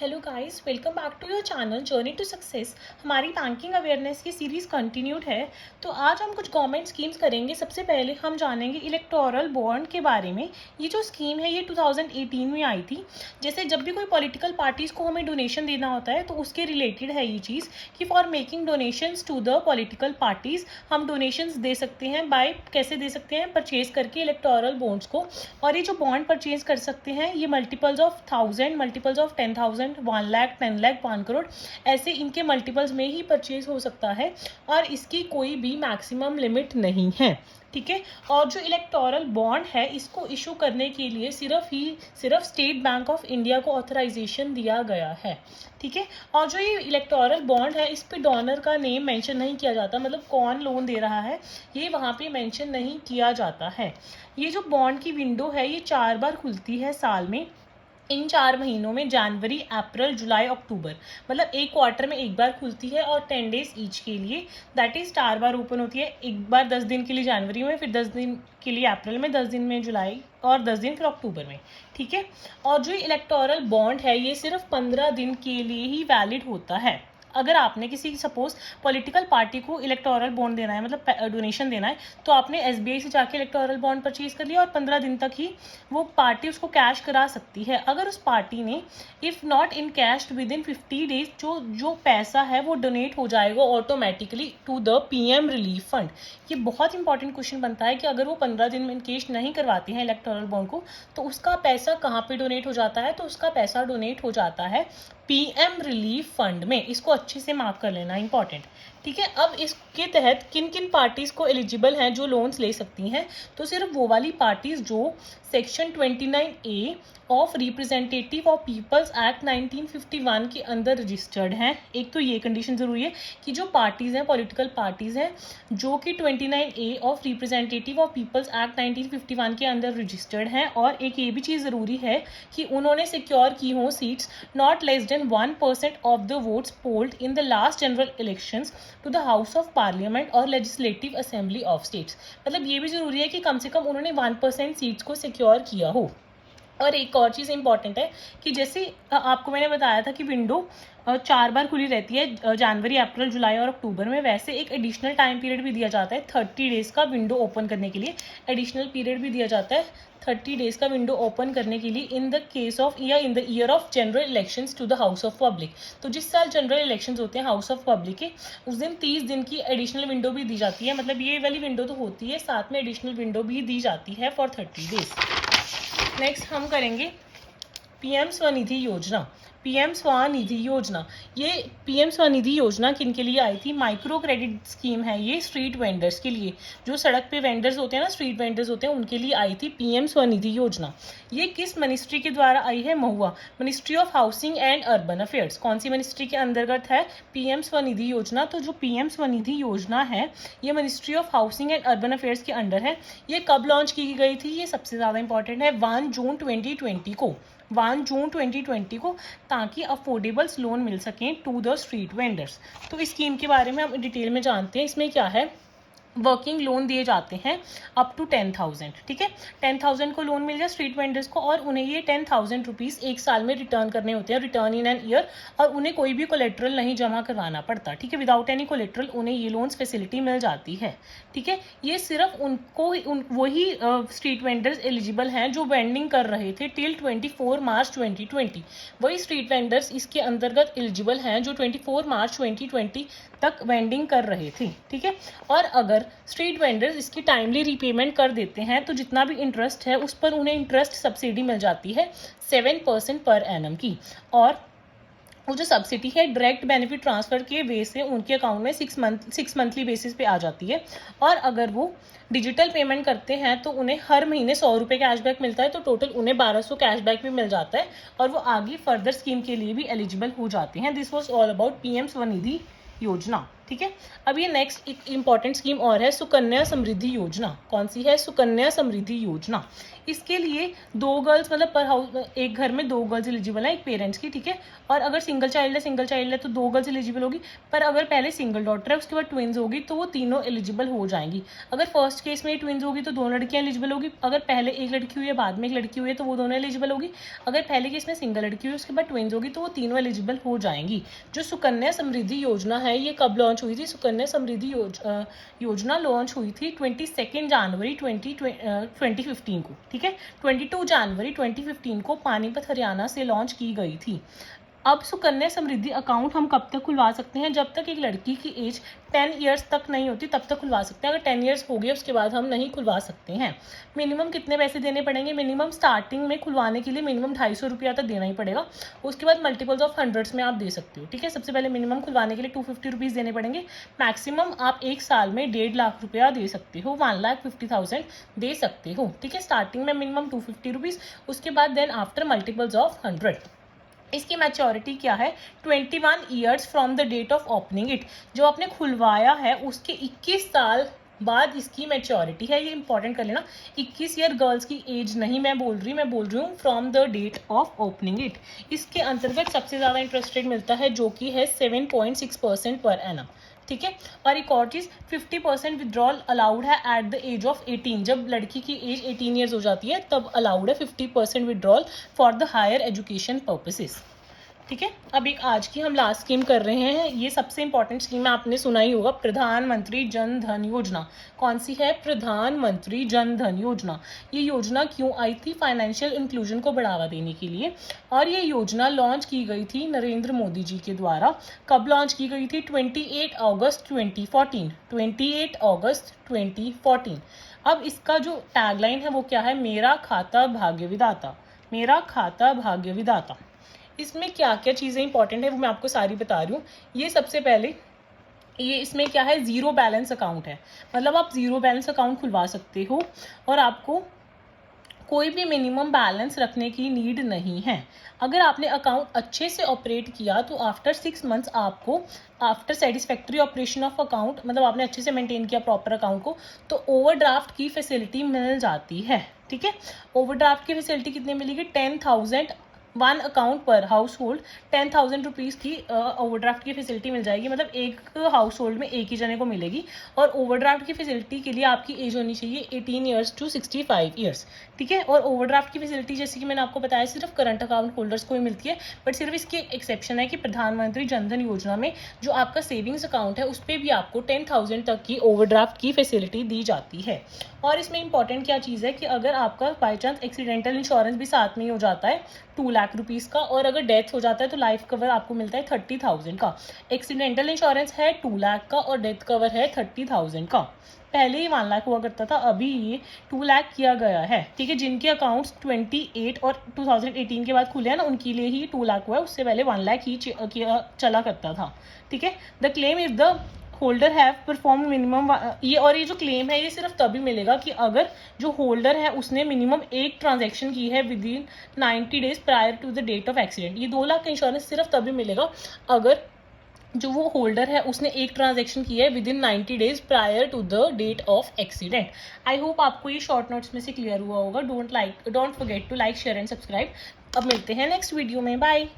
Hello guys, welcome back to your channel journey to success. हमारी banking awareness की series continued है। तो आज हम कुछ गवर्नमेंट स्कीम्स करेंगे। सबसे पहले हम जानेंगे इलेक्टोरल बॉन्ड के बारे में। ये जो स्कीम है ये 2018 में आई थी। जैसे जब भी कोई पॉलिटिकल पार्टीज़ को हमें डोनेशन देना होता है तो उसके रिलेटेड है ये चीज़ कि for making donations to the political parties हम डोनेशंस दे सकते हैं। बाय कैसे दे सकते हैं? परचेज करके इलेक्टोरल बॉन्ड्स को। और ये जो बॉन्ड परचेज कर सकते हैं ये multiples of 1000, multiples of 10,000, 1 lakh, 10 lakh, 5 crore ऐसे इनके मल्टीपल्स में ही परचेज हो सकता है और इसकी कोई भी मैक्सिमम लिमिट नहीं है। ठीक है। और जो इलेक्टोरल बॉन्ड है इसको इशू करने के लिए सिर्फ स्टेट बैंक ऑफ इंडिया को ऑथराइजेशन दिया गया है। ठीक है। और जो ये इलेक्टोरल बॉन्ड है इस पे डोनर का नेम मेंशन नहीं किया जाता, मतलब कौन लोन दे रहा है ये वहाँ पे मेंशन नहीं किया जाता है। ये जो बॉन्ड की विंडो है ये 4 बार खुलती है साल में। इन 4 महीनों में जनवरी, अप्रैल, जुलाई, अक्टूबर, मतलब एक क्वार्टर में एक बार खुलती है और 10 डेज ईच के लिए, दैट इज 4 बार ओपन होती है। एक बार 10 दिन के लिए जनवरी में, फिर 10 दिन के लिए अप्रैल में, 10 दिन में जुलाई और 10 दिन फिर अक्टूबर में। ठीक है। और जो इलेक्टोरल बॉन्ड है ये सिर्फ 15 दिन के लिए ही वैलिड होता है। अगर आपने किसी सपोज पॉलिटिकल पार्टी को इलेक्टोरल बॉन्ड देना है, मतलब डोनेशन देना है, तो आपने एसबीआई से जाके इलेक्टोरल बॉन्ड परचेज कर लिया और 15 दिन तक ही वो पार्टी उसको कैश करा सकती है। अगर उस पार्टी ने if not in cash within 50 days जो पैसा है वो डोनेट हो जाएगा automatically to the PM relief fund. ये बहुत इंपॉर्टेंट क्वेश्चन बनता है कि अगर वो 15 दिन में कैश नहीं करवाती हैं इलेक्टोरल बॉन्ड को तो उसका पैसा कहाँ पे डोनेट हो जाता है? तो उसका पैसा डोनेट हो जाता है पीएम रिलीफ फंड में। इसको अच्छे से मार्क कर लेना, इंपॉर्टेंट। ठीक है। अब इसके तहत किन किन पार्टीज़ को एलिजिबल हैं जो लोन्स ले सकती हैं? तो सिर्फ वो वाली पार्टीज़ जो section 29A of representative of peoples act 1951 के अंदर रजिस्टर्ड हैं। एक तो ये कंडीशन ज़रूरी है कि जो पार्टीज़ हैं, पॉलिटिकल पार्टीज़ हैं जो कि 29A of representative of peoples act 1951 के अंदर रजिस्टर्ड हैं। और एक ये भी चीज़ ज़रूरी है कि उन्होंने सिक्योर की हों seats not less than 1% of the votes polled in the last general elections to the house of parliament और लेजिस्लेटिव असेंबली ऑफ स्टेट्स। मतलब ये भी ज़रूरी है कि कम से कम उन्होंने 1% सीट्स को सिक्योर किया हो। और एक और चीज़ इंपॉर्टेंट है कि जैसे आपको मैंने बताया था कि विंडो 4 बार खुली रहती है जनवरी, अप्रैल, जुलाई और अक्टूबर में, वैसे एक एडिशनल टाइम पीरियड भी दिया जाता है 30 डेज़ का विंडो ओपन करने के लिए। एडिशनल पीरियड भी दिया जाता है 30 डेज़ का विंडो ओपन करने के लिए इन द केस ऑफ या in the year of general elections to the house of public. तो जिस साल जनरल इलेक्शंस होते हैं हाउस ऑफ पब्लिक के उस दिन 30 दिन की एडिशनल विंडो भी दी जाती है। मतलब ये वाली विंडो तो होती है, साथ में एडिशनल विंडो भी दी जाती है फॉर 30 डेज। नेक्स्ट हम करेंगे पीएम स्वनिधि योजना। पीएम स्वनिधि योजना, ये पीएम स्वनिधि योजना किन के लिए आई थी? माइक्रो क्रेडिट स्कीम है ये स्ट्रीट वेंडर्स के लिए। जो सड़क पे वेंडर्स होते हैं ना, स्ट्रीट वेंडर्स होते हैं, उनके लिए आई थी पीएम स्वनिधि योजना। ये किस मिनिस्ट्री के द्वारा आई है? Mahua, ministry of housing and urban affairs. कौन सी मिनिस्ट्री के अंतर्गत है पीएम स्वनिधि योजना? तो जो पीएम स्वनिधि योजना है ये ministry of housing and urban affairs के अंडर है। ये कब लॉन्च की गई थी? ये सबसे ज़्यादा इंपॉर्टेंट है 1 जून 2020 को, 1 जून 2020 को, ताकि अफोर्डेबल्स लोन मिल सकें टू द स्ट्रीट वेंडर्स। तो इस स्कीम के बारे में हम डिटेल में जानते हैं। इसमें क्या है? वर्किंग लोन दिए जाते हैं अप टू 10,000। ठीक है। 10,000 को लोन मिल जाए स्ट्रीट वेंडर्स को और उन्हें ये 10,000 रुपीज़ एक साल में रिटर्न करने होते हैं, रिटर्न इन एन ईयर। और उन्हें कोई भी कोलेट्रल नहीं जमा करवाना पड़ता। ठीक है। विदाउट एनी कोलेट्रल उन्हें ये लोन्स फैसिलिटी मिल जाती है। ठीक है। ये सिर्फ वही स्ट्रीट वेंडर्स एलिजिबल हैं जो वेंडिंग कर रहे थे टिल 24 मार्च 2020। वही स्ट्रीट वेंडर्स इसके अंतर्गत एलिजिबल हैं जो 24 मार्च 2020 तक वेंडिंग कर रहे थे। ठीक है। और अगर स्ट्रीट वेंडर्स इसकी टाइमली रीपेमेंट कर देते हैं तो जितना भी इंटरेस्ट है उस पर उन्हें इंटरेस्ट सब्सिडी मिल जाती है 7% पर एनम की। और वो जो सब्सिडी है डायरेक्ट बेनिफिट ट्रांसफ़र के बेस से उनके अकाउंट में 6 मंथली बेसिस पे आ जाती है। और अगर वो डिजिटल पेमेंट करते हैं तो उन्हें हर महीने 100 रुपये कैशबैक मिलता है, तो टोटल उन्हें 1200 कैशबैक भी मिल जाता है और वो आगे फर्दर स्कीम के लिए भी एलिजिबल हो जाते हैं। This was all about PM Svanidhi योजना। ठीक है। अब ये नेक्स्ट एक इंपॉर्टेंट स्कीम और है सुकन्या समृद्धि योजना। कौन सी है? सुकन्या समृद्धि योजना। इसके लिए 2 गर्ल्स मतलब पर हाउस, एक घर में 2 गर्ल्स एलिजिबल है एक पेरेंट्स की, ठीक है। और अगर सिंगल चाइल्ड है तो 2 गर्ल्स एलिजिबल होगी, पर अगर पहले सिंगल डॉटर है उसके बाद ट्विंस होगी तो वो तीनों एलिजिबल हो जाएंगी। अगर फर्स्ट केस में ट्विंस होगी तो 2 लड़कियां एलिजिबल होगी, अगर पहले एक लड़की हुई है बाद में एक लड़की हुई है तो वो दोनों एलिजिबल होगी। अगर पहले केस में सिंगल लड़की हुई उसके बाद ट्विंस होगी तो वो तीनों एलिजिबल हो जाएंगी। जो सुकन्या समृद्धि योजना है ये कब लॉन्च हुई थी? सुकन्या समृद्धि योजना लॉन्च हुई थी 22 जनवरी 2015 को, ठीक है। 22 जनवरी 2015 को पानीपत हरियाणा से लॉन्च की गई थी। अब सुकन्या समृद्धि अकाउंट हम कब तक खुलवा सकते हैं? जब तक एक लड़की की एज 10 ईयर्स तक नहीं होती तब तक खुलवा सकते हैं। अगर 10 ईयर्स हो गए उसके बाद हम नहीं खुलवा सकते हैं। मिनिमम कितने पैसे देने पड़ेंगे? मिनिमम स्टार्टिंग में खुलवाने के लिए मिनिमम 250 रुपया तक देना ही पड़ेगा। उसके बाद मल्टीपल्स ऑफ हंड्रेड्स में आप दे सकते हो, ठीक है। सबसे पहले मिनिमम खुलवाने के लिए 250 रुपीज़ देने पड़ेंगे। मैक्सिमम आप एक साल में 1.5 लाख रुपया दे सकते हो, 1,50,000 दे सकते हो, ठीक है। स्टार्टिंग में मिनिमम 250 रुपीज़, उसके बाद देन आफ्टर मल्टीपल्स ऑफ 100। इसकी मैच्योरिटी क्या है? 21 years from the date of opening it. जो आपने खुलवाया है उसके 21 साल बाद इसकी मैच्योरिटी है। ये इंपॉर्टेंट कर लेना, 21 ईयर गर्ल्स की एज नहीं मैं बोल रही हूँ from the date of opening it. इसके अंतर्गत सबसे ज़्यादा इंटरेस्ट रेट मिलता है जो कि है 7.6% पर एनम, ठीक है। और एक और चीज़, 50% विड्रॉल अलाउड है एट द एज ऑफ 18। जब लड़की की एज 18 ईयर्स हो जाती है तब अलाउड है 50% withdrawal for the higher education purposes, ठीक है। अब एक आज की हम लास्ट स्कीम कर रहे हैं, ये सबसे इंपॉर्टेंट स्कीम है, आपने सुना ही होगा, प्रधानमंत्री जन धन योजना। कौन सी है? प्रधानमंत्री जन धन योजना। ये योजना क्यों आई थी? फाइनेंशियल इंक्लूजन को बढ़ावा देने के लिए। और ये योजना लॉन्च की गई थी नरेंद्र मोदी जी के द्वारा। कब लॉन्च की गई थी? 28 अगस्त 2014, 28 अगस्त 2014। अब इसका जो टैगलाइन है वो क्या है? मेरा खाता भाग्य विधाता, मेरा खाता भाग्य विधाता। इसमें क्या क्या चीज़ें इंपॉर्टेंट है वो मैं आपको सारी बता रही हूँ। ये सबसे पहले ये इसमें क्या है? ज़ीरो बैलेंस अकाउंट है, मतलब आप ज़ीरो बैलेंस अकाउंट खुलवा सकते हो और आपको कोई भी मिनिमम बैलेंस रखने की नीड नहीं है। अगर आपने अकाउंट अच्छे से ऑपरेट किया तो आफ्टर 6 मंथ्स आपको, after satisfactory operation of account, मतलब आपने अच्छे से मेंटेन किया प्रॉपर अकाउंट को, तो ओवरड्राफ्ट की फैसिलिटी मिल जाती है, ठीक है। ओवरड्राफ्ट की फैसिलिटी कितनी मिलेगी? 10,000 वन अकाउंट पर हाउस होल्ड 10,000 रुपीज़ की ओवरड्राफ्ट की फैसिलिटी मिल जाएगी, मतलब एक हाउस होल्ड में एक ही जने को मिलेगी। और ओवरड्राफ्ट की फैसिलिटी के लिए आपकी एज होनी चाहिए 18 ईयर्स टू 65 ईयर्स, ठीक है। और ओवरड्राफ्ट की फैसिलिटी जैसे कि मैंने आपको बताया सिर्फ करंट अकाउंट होल्डर्स को ही मिलती है, बट सिर्फ इसकी एक्सेप्शन है कि प्रधानमंत्री जनधन योजना में जो आपका सेविंग्स अकाउंट है उस पर भी आपको 10,000 तक की ओवरड्राफ्ट की फैसिलिटी दी जाती है। और इसमें इंपॉर्टेंट क्या चीज़ है कि अगर आपका बाई चांस एक्सीडेंटल इंश्योरेंस भी साथ में ही हो जाता है 2 लाख रुपीज़ का, और अगर डेथ हो जाता है तो लाइफ कवर आपको मिलता है 30,000 का। एक्सीडेंटल इंश्योरेंस है 2 लाख का और डेथ कवर है 30,000 का। पहले ही 1 लाख हुआ करता था, अभी ये 2 लाख किया गया है, ठीक है। जिनके अकाउंट्स 28 और 2018 के बाद खुले हैं ना उनके लिए ही 2 लाख हुआ है, उससे पहले 1 लाख ही चला करता था, ठीक है। The claim is the holder have perform minimum, ये जो क्लेम है ये सिर्फ तभी मिलेगा कि अगर जो होल्डर है उसने मिनिमम एक ट्रांजैक्शन की है within 90 days prior to the date of accident. ये 2 लाख का इंश्योरेंस सिर्फ तभी मिलेगा अगर जो वो होल्डर है उसने एक ट्रांजैक्शन की है within 90 days prior to the date of accident. I hope आपको ये शॉर्ट नोट्स में से क्लियर हुआ होगा। Don't forget to like share and subscribe. अब मिलते हैं नेक्स्ट वीडियो में, बाय।